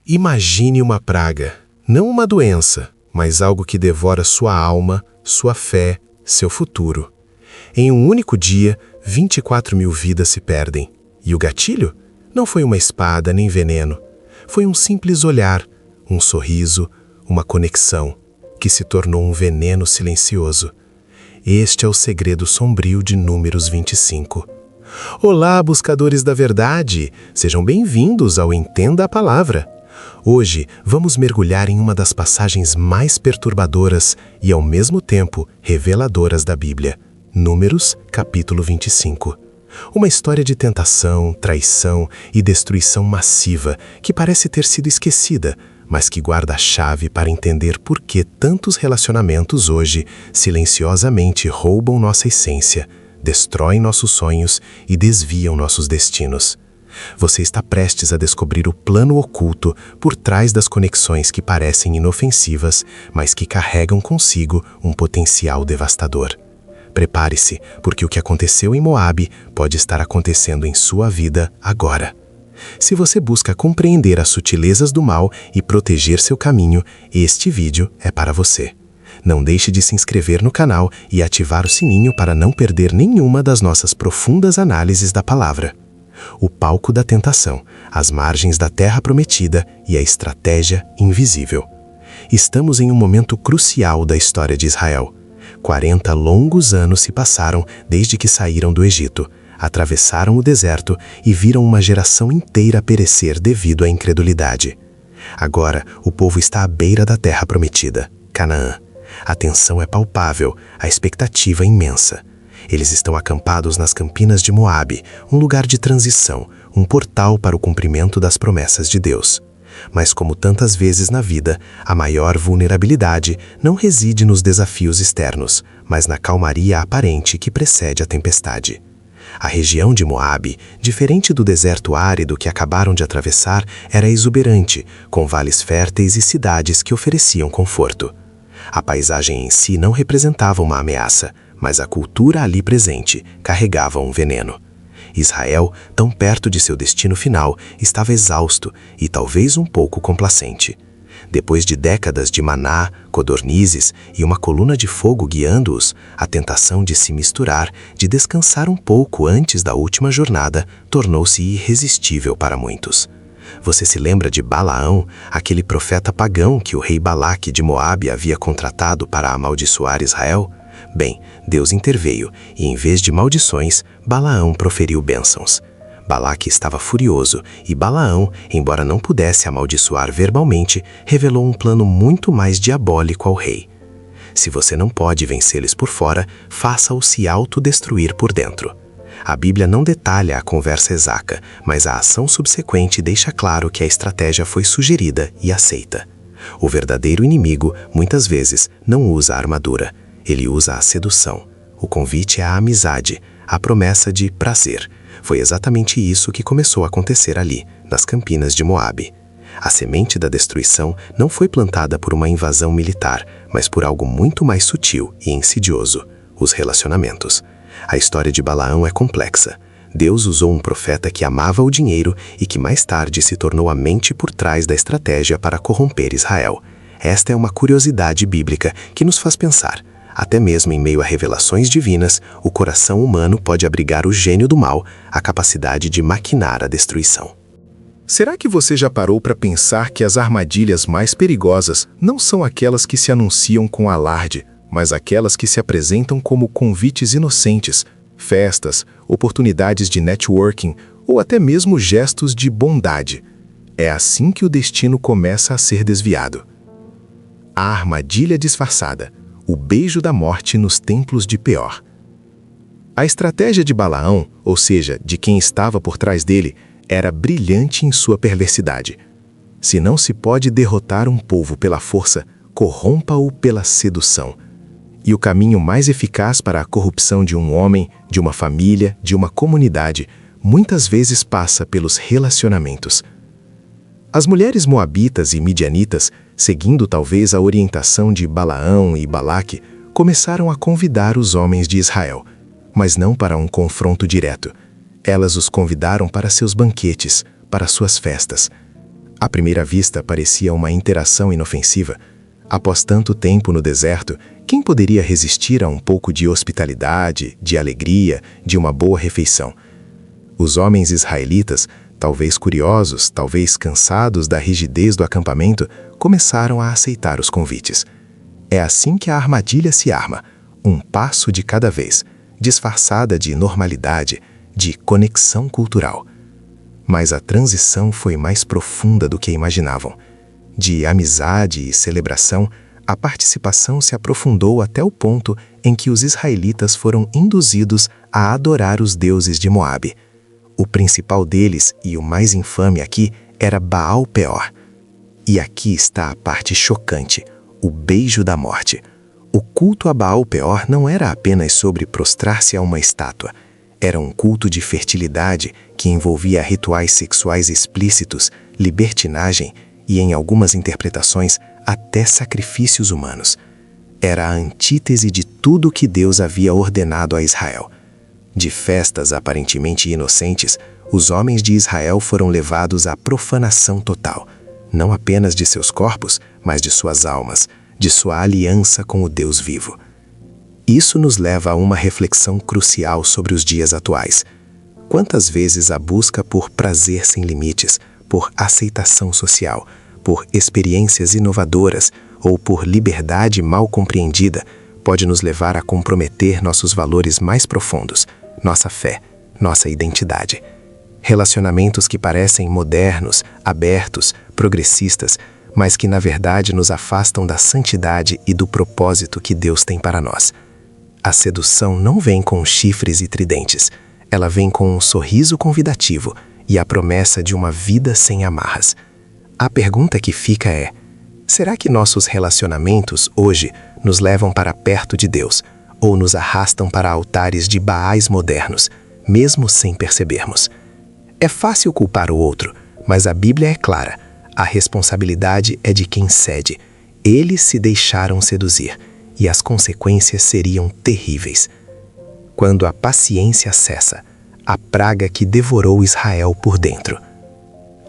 Imagine uma praga, não uma doença, mas algo que devora sua alma, sua fé, seu futuro. Em um único dia, 24.000 vidas se perdem. E o gatilho? Não foi uma espada nem veneno. Foi um simples olhar, um sorriso, uma conexão, que se tornou um veneno silencioso. Este é o segredo sombrio de Números 25. Olá, buscadores da verdade! Sejam bem-vindos ao Entenda a Palavra. Hoje vamos mergulhar em uma das passagens mais perturbadoras e, ao mesmo tempo, reveladoras da Bíblia. Números, capítulo 25. Uma história de tentação, traição e destruição massiva que parece ter sido esquecida, mas que guarda a chave para entender por que tantos relacionamentos hoje silenciosamente roubam nossa essência, destroem nossos sonhos e desviam nossos destinos. Você está prestes a descobrir o plano oculto por trás das conexões que parecem inofensivas, mas que carregam consigo um potencial devastador. Prepare-se, porque o que aconteceu em Moabe pode estar acontecendo em sua vida agora. Se você busca compreender as sutilezas do mal e proteger seu caminho, este vídeo é para você. Não deixe de se inscrever no canal e ativar o sininho para não perder nenhuma das nossas profundas análises da palavra. O palco da tentação, as margens da terra prometida e a estratégia invisível. Estamos em um momento crucial da história de Israel. 40 longos anos se passaram desde que saíram do Egito, atravessaram o deserto e viram uma geração inteira perecer devido à incredulidade. Agora, o povo está à beira da terra prometida, Canaã. A tensão é palpável, a expectativa imensa. Eles estão acampados nas campinas de Moabe, um lugar de transição, um portal para o cumprimento das promessas de Deus. Mas como tantas vezes na vida, a maior vulnerabilidade não reside nos desafios externos, mas na calmaria aparente que precede a tempestade. A região de Moabe, diferente do deserto árido que acabaram de atravessar, era exuberante, com vales férteis e cidades que ofereciam conforto. A paisagem em si não representava uma ameaça, mas a cultura ali presente carregava um veneno. Israel, tão perto de seu destino final, estava exausto e talvez um pouco complacente. Depois de décadas de maná, codornizes e uma coluna de fogo guiando-os, a tentação de se misturar, de descansar um pouco antes da última jornada, tornou-se irresistível para muitos. Você se lembra de Balaão, aquele profeta pagão que o rei Balaque de Moabe havia contratado para amaldiçoar Israel? Bem, Deus interveio e, em vez de maldições, Balaão proferiu bênçãos. Balaque estava furioso e Balaão, embora não pudesse amaldiçoar verbalmente, revelou um plano muito mais diabólico ao rei. Se você não pode vencê-los por fora, faça-o se autodestruir por dentro. A Bíblia não detalha a conversa exata, mas a ação subsequente deixa claro que a estratégia foi sugerida e aceita. O verdadeiro inimigo, muitas vezes, não usa a armadura. Ele usa a sedução. O convite é a amizade, a promessa de prazer. Foi exatamente isso que começou a acontecer ali, nas campinas de Moabe. A semente da destruição não foi plantada por uma invasão militar, mas por algo muito mais sutil e insidioso: os relacionamentos. A história de Balaão é complexa. Deus usou um profeta que amava o dinheiro e que mais tarde se tornou a mente por trás da estratégia para corromper Israel. Esta é uma curiosidade bíblica que nos faz pensar. Até mesmo em meio a revelações divinas, o coração humano pode abrigar o gênio do mal, a capacidade de maquinar a destruição. Será que você já parou para pensar que as armadilhas mais perigosas não são aquelas que se anunciam com alarde, mas aquelas que se apresentam como convites inocentes, festas, oportunidades de networking ou até mesmo gestos de bondade? É assim que o destino começa a ser desviado. A armadilha disfarçada. O beijo da morte nos templos de Peor. A estratégia de Balaão, ou seja, de quem estava por trás dele, era brilhante em sua perversidade. Se não se pode derrotar um povo pela força, corrompa-o pela sedução. E o caminho mais eficaz para a corrupção de um homem, de uma família, de uma comunidade, muitas vezes passa pelos relacionamentos. As mulheres moabitas e midianitas, seguindo talvez a orientação de Balaão e Balaque, começaram a convidar os homens de Israel, mas não para um confronto direto. Elas os convidaram para seus banquetes, para suas festas. À primeira vista, parecia uma interação inofensiva. Após tanto tempo no deserto, quem poderia resistir a um pouco de hospitalidade, de alegria, de uma boa refeição? Os homens israelitas, talvez curiosos, talvez cansados da rigidez do acampamento, começaram a aceitar os convites. É assim que a armadilha se arma, um passo de cada vez, disfarçada de normalidade, de conexão cultural. Mas a transição foi mais profunda do que imaginavam. De amizade e celebração, a participação se aprofundou até o ponto em que os israelitas foram induzidos a adorar os deuses de Moabe. O principal deles, e o mais infame aqui, era Baal-Peor. E aqui está a parte chocante, o beijo da morte. O culto a Baal-Peor não era apenas sobre prostrar-se a uma estátua. Era um culto de fertilidade que envolvia rituais sexuais explícitos, libertinagem e, em algumas interpretações, até sacrifícios humanos. Era a antítese de tudo que Deus havia ordenado a Israel. De festas aparentemente inocentes, os homens de Israel foram levados à profanação total, não apenas de seus corpos, mas de suas almas, de sua aliança com o Deus vivo. Isso nos leva a uma reflexão crucial sobre os dias atuais. Quantas vezes a busca por prazer sem limites, por aceitação social, por experiências inovadoras ou por liberdade mal compreendida pode nos levar a comprometer nossos valores mais profundos, nossa fé, nossa identidade. Relacionamentos que parecem modernos, abertos, progressistas, mas que na verdade nos afastam da santidade e do propósito que Deus tem para nós. A sedução não vem com chifres e tridentes, ela vem com um sorriso convidativo e a promessa de uma vida sem amarras. A pergunta que fica é: será que nossos relacionamentos hoje nos levam para perto de Deus ou nos arrastam para altares de Baais modernos, mesmo sem percebermos? É fácil culpar o outro, mas a Bíblia é clara: a responsabilidade é de quem cede. Eles se deixaram seduzir e as consequências seriam terríveis. Quando a paciência cessa, a praga que devorou Israel por dentro.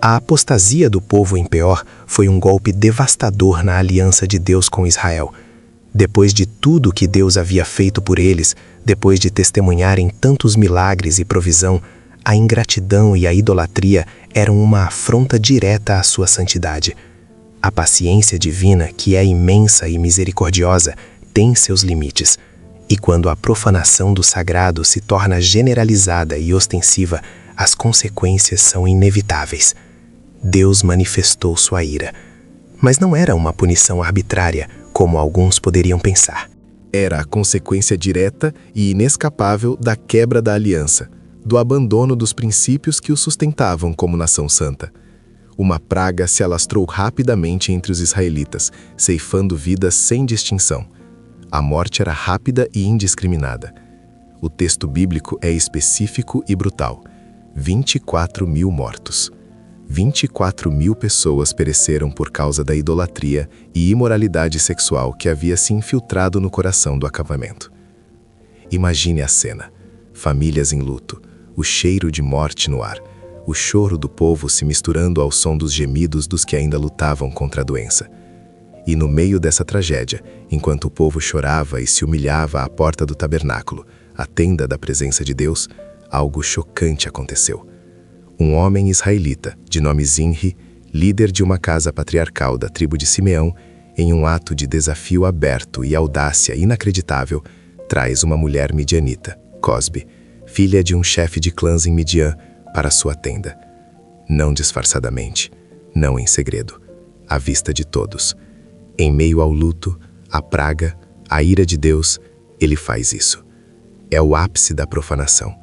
A apostasia do povo em Peor foi um golpe devastador na aliança de Deus com Israel. Depois de tudo que Deus havia feito por eles, depois de testemunharem tantos milagres e provisão, a ingratidão e a idolatria eram uma afronta direta à sua santidade. A paciência divina, que é imensa e misericordiosa, tem seus limites. E quando a profanação do sagrado se torna generalizada e ostensiva, as consequências são inevitáveis. Deus manifestou sua ira. Mas não era uma punição arbitrária, como alguns poderiam pensar. Era a consequência direta e inescapável da quebra da aliança, do abandono dos princípios que o sustentavam como nação santa. Uma praga se alastrou rapidamente entre os israelitas, ceifando vidas sem distinção. A morte era rápida e indiscriminada. O texto bíblico é específico e brutal. 24.000 mortos. 24.000 pessoas pereceram por causa da idolatria e imoralidade sexual que havia se infiltrado no coração do acampamento. Imagine a cena. Famílias em luto, o cheiro de morte no ar, o choro do povo se misturando ao som dos gemidos dos que ainda lutavam contra a doença. E no meio dessa tragédia, enquanto o povo chorava e se humilhava à porta do tabernáculo, a tenda da presença de Deus, algo chocante aconteceu. Um homem israelita, de nome Zinri, líder de uma casa patriarcal da tribo de Simeão, em um ato de desafio aberto e audácia inacreditável, traz uma mulher midianita, Cosbe, filha de um chefe de clãs em Midian, para sua tenda. Não disfarçadamente, não em segredo, à vista de todos. Em meio ao luto, à praga, à ira de Deus, ele faz isso. É o ápice da profanação,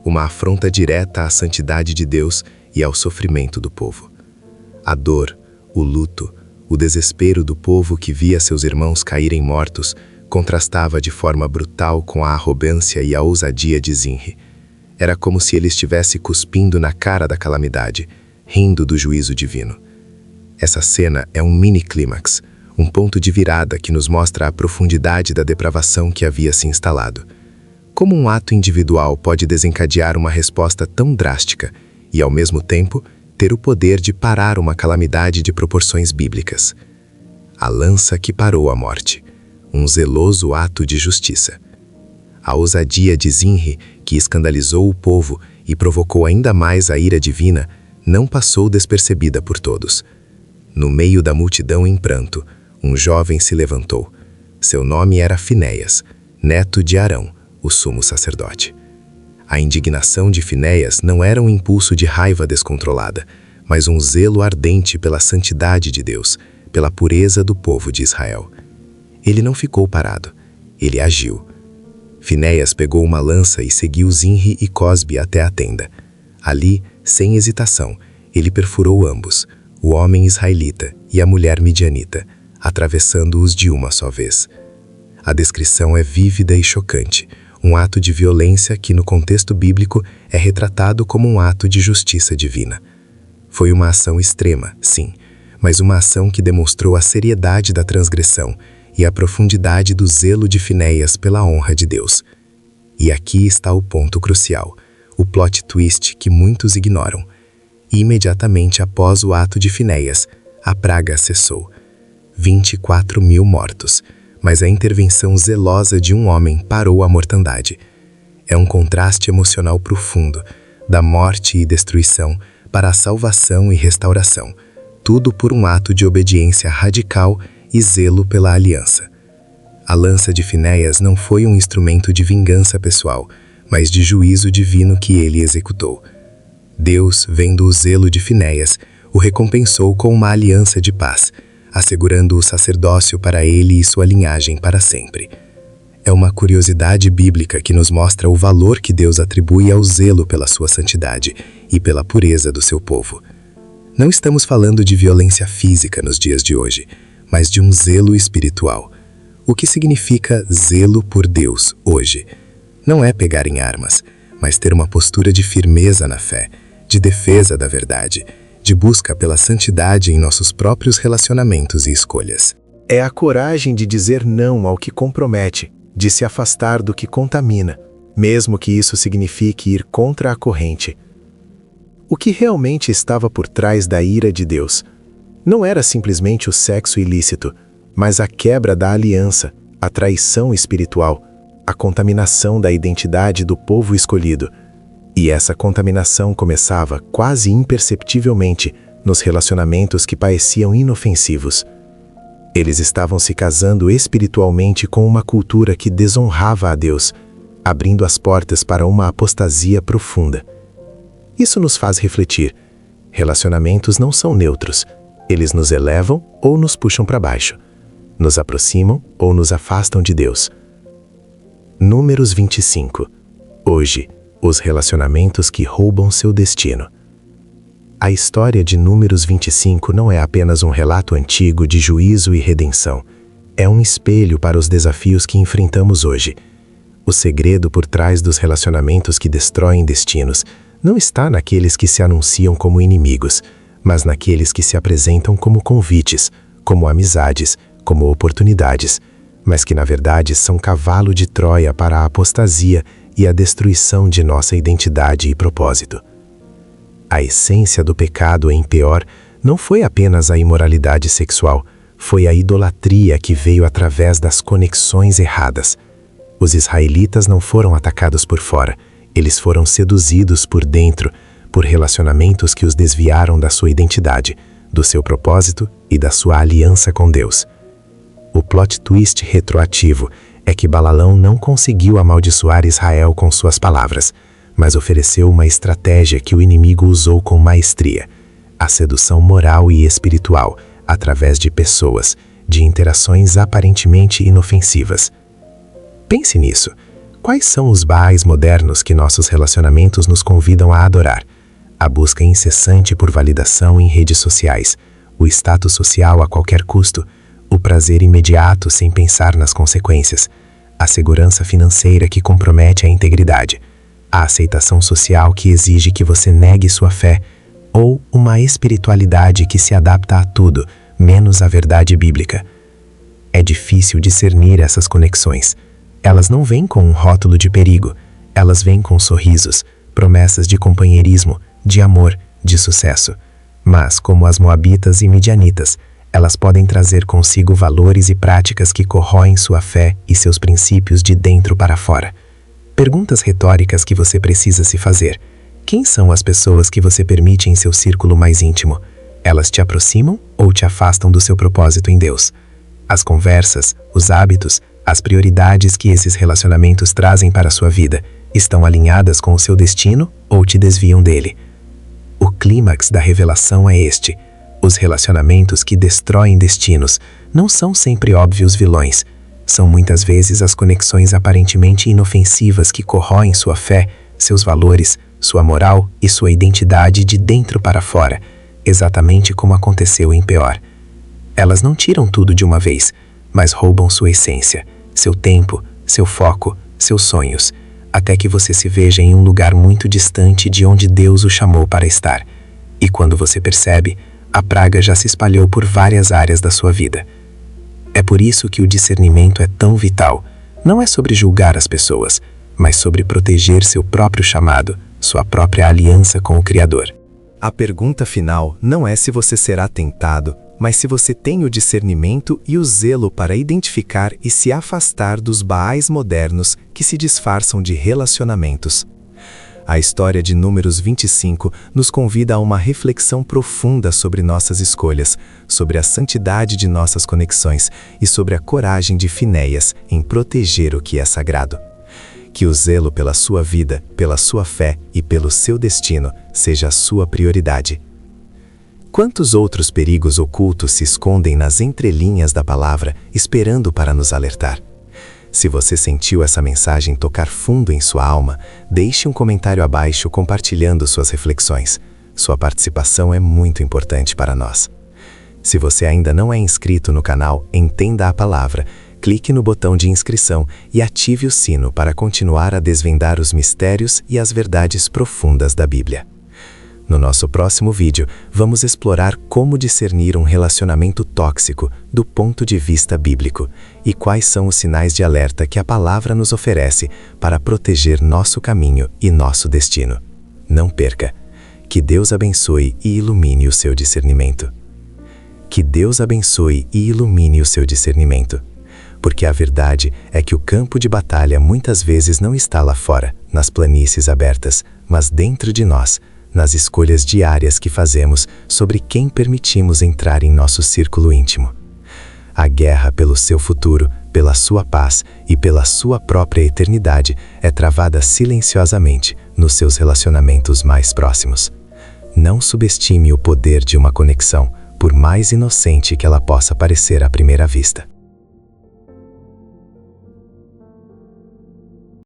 uma afronta direta à santidade de Deus e ao sofrimento do povo. A dor, o luto, o desespero do povo que via seus irmãos caírem mortos contrastava de forma brutal com a arrogância e a ousadia de Zinri. Era como se ele estivesse cuspindo na cara da calamidade, rindo do juízo divino. Essa cena é um mini-clímax, um ponto de virada que nos mostra a profundidade da depravação que havia se instalado. Como um ato individual pode desencadear uma resposta tão drástica e, ao mesmo tempo, ter o poder de parar uma calamidade de proporções bíblicas. A lança que parou a morte, um zeloso ato de justiça. A ousadia de Zinri, que escandalizou o povo e provocou ainda mais a ira divina, não passou despercebida por todos. No meio da multidão em pranto, um jovem se levantou. Seu nome era Finéias, neto de Arão, o sumo sacerdote. A indignação de Finéias não era um impulso de raiva descontrolada, mas um zelo ardente pela santidade de Deus, pela pureza do povo de Israel. Ele não ficou parado, ele agiu. Finéias pegou uma lança e seguiu Zinri e Cosbe até a tenda. Ali, sem hesitação, ele perfurou ambos, o homem israelita e a mulher midianita, atravessando-os de uma só vez. A descrição é vívida e chocante, um ato de violência que, no contexto bíblico, é retratado como um ato de justiça divina. Foi uma ação extrema, sim, mas uma ação que demonstrou a seriedade da transgressão e a profundidade do zelo de Finéias pela honra de Deus. E aqui está o ponto crucial, o plot twist que muitos ignoram. Imediatamente após o ato de Finéias, a praga cessou. 24.000 mortos, mas a intervenção zelosa de um homem parou a mortandade. É um contraste emocional profundo, da morte e destruição para a salvação e restauração, tudo por um ato de obediência radical e zelo pela aliança. A lança de Finéias não foi um instrumento de vingança pessoal, mas de juízo divino que ele executou. Deus, vendo o zelo de Finéias, o recompensou com uma aliança de paz, assegurando o sacerdócio para ele e sua linhagem para sempre. É uma curiosidade bíblica que nos mostra o valor que Deus atribui ao zelo pela sua santidade e pela pureza do seu povo. Não estamos falando de violência física nos dias de hoje, mas de um zelo espiritual. O que significa zelo por Deus hoje? Não é pegar em armas, mas ter uma postura de firmeza na fé, de defesa da verdade, de busca pela santidade em nossos próprios relacionamentos e escolhas. É a coragem de dizer não ao que compromete, de se afastar do que contamina, mesmo que isso signifique ir contra a corrente. O que realmente estava por trás da ira de Deus não era simplesmente o sexo ilícito, mas a quebra da aliança, a traição espiritual, a contaminação da identidade do povo escolhido. E essa contaminação começava quase imperceptivelmente nos relacionamentos que pareciam inofensivos. Eles estavam se casando espiritualmente com uma cultura que desonrava a Deus, abrindo as portas para uma apostasia profunda. Isso nos faz refletir. Relacionamentos não são neutros. Eles nos elevam ou nos puxam para baixo. Nos aproximam ou nos afastam de Deus. Números 25. Hoje, os relacionamentos que roubam seu destino. A história de Números 25 não é apenas um relato antigo de juízo e redenção. É um espelho para os desafios que enfrentamos hoje. O segredo por trás dos relacionamentos que destroem destinos não está naqueles que se anunciam como inimigos, mas naqueles que se apresentam como convites, como amizades, como oportunidades, mas que na verdade são cavalo de Troia para a apostasia e a destruição de nossa identidade e propósito. A essência do pecado em Peor não foi apenas a imoralidade sexual, foi a idolatria que veio através das conexões erradas. Os israelitas não foram atacados por fora, eles foram seduzidos por dentro, por relacionamentos que os desviaram da sua identidade, do seu propósito e da sua aliança com Deus. O plot twist retroativo é que Balalão não conseguiu amaldiçoar Israel com suas palavras, mas ofereceu uma estratégia que o inimigo usou com maestria: a sedução moral e espiritual, através de pessoas, de interações aparentemente inofensivas. Pense nisso. Quais são os baais modernos que nossos relacionamentos nos convidam a adorar? A busca incessante por validação em redes sociais, o status social a qualquer custo, o prazer imediato sem pensar nas consequências, a segurança financeira que compromete a integridade, a aceitação social que exige que você negue sua fé, ou uma espiritualidade que se adapta a tudo, menos à verdade bíblica. É difícil discernir essas conexões. Elas não vêm com um rótulo de perigo, elas vêm com sorrisos, promessas de companheirismo, de amor, de sucesso. Mas, como as moabitas e midianitas, elas podem trazer consigo valores e práticas que corroem sua fé e seus princípios de dentro para fora. Perguntas retóricas que você precisa se fazer. Quem são as pessoas que você permite em seu círculo mais íntimo? Elas te aproximam ou te afastam do seu propósito em Deus? As conversas, os hábitos, as prioridades que esses relacionamentos trazem para a sua vida estão alinhadas com o seu destino ou te desviam dele? O clímax da revelação é este: os relacionamentos que destroem destinos não são sempre óbvios vilões. São muitas vezes as conexões aparentemente inofensivas que corroem sua fé, seus valores, sua moral e sua identidade de dentro para fora, exatamente como aconteceu em Peor. Elas não tiram tudo de uma vez, mas roubam sua essência, seu tempo, seu foco, seus sonhos, até que você se veja em um lugar muito distante de onde Deus o chamou para estar. E quando você percebe, a praga já se espalhou por várias áreas da sua vida. É por isso que o discernimento é tão vital. Não é sobre julgar as pessoas, mas sobre proteger seu próprio chamado, sua própria aliança com o Criador. A pergunta final não é se você será tentado, mas se você tem o discernimento e o zelo para identificar e se afastar dos Baais modernos que se disfarçam de relacionamentos. A história de Números 25 nos convida a uma reflexão profunda sobre nossas escolhas, sobre a santidade de nossas conexões e sobre a coragem de Finéias em proteger o que é sagrado. Que o zelo pela sua vida, pela sua fé e pelo seu destino seja a sua prioridade. Quantos outros perigos ocultos se escondem nas entrelinhas da palavra, esperando para nos alertar? Se você sentiu essa mensagem tocar fundo em sua alma, deixe um comentário abaixo compartilhando suas reflexões. Sua participação é muito importante para nós. Se você ainda não é inscrito no canal Entenda a Palavra, clique no botão de inscrição e ative o sino para continuar a desvendar os mistérios e as verdades profundas da Bíblia. No nosso próximo vídeo, vamos explorar como discernir um relacionamento tóxico do ponto de vista bíblico e quais são os sinais de alerta que a palavra nos oferece para proteger nosso caminho e nosso destino. Não perca! Que Deus abençoe e ilumine o seu discernimento. Que Deus abençoe e ilumine o seu discernimento. Porque a verdade é que o campo de batalha muitas vezes não está lá fora, nas planícies abertas, mas dentro de nós, nas escolhas diárias que fazemos sobre quem permitimos entrar em nosso círculo íntimo. A guerra pelo seu futuro, pela sua paz e pela sua própria eternidade é travada silenciosamente nos seus relacionamentos mais próximos. Não subestime o poder de uma conexão, por mais inocente que ela possa parecer à primeira vista.